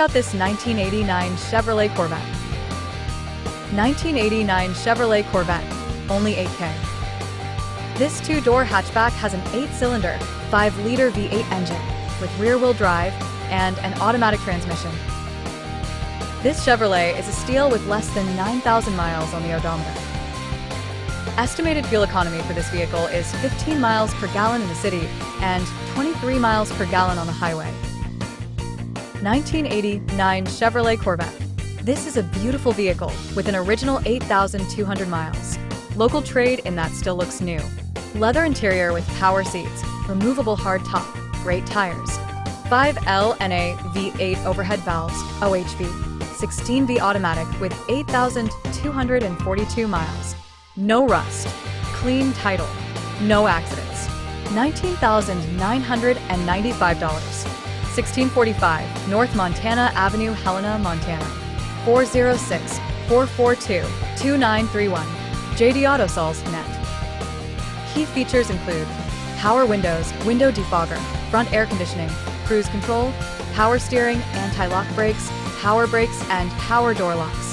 Out this 1989 Chevrolet Corvette. 1989 Chevrolet Corvette, only 8K. This two-door hatchback has an 8-cylinder, 5-liter V8 engine with rear-wheel drive and an automatic transmission. This Chevrolet is a steal with less than 9,000 miles on the odometer. Estimated fuel economy for this vehicle is 15 miles per gallon in the city and 23 miles per gallon on the highway. 1989 Chevrolet Corvette. This is a beautiful vehicle with an original 8,200 miles. Local trade in that still looks new. Leather interior with power seats, removable hard top, great tires. 5LNA V8 overhead valves, OHV. 16V automatic with 8,242 miles. No rust. Clean title. No accidents. $19,995. 1645 North Montana Avenue, Helena, Montana. 406-442-2931. JDAutoSales.net. Key features include power windows, window defogger, front air conditioning, cruise control, power steering, anti-lock brakes, and power door locks.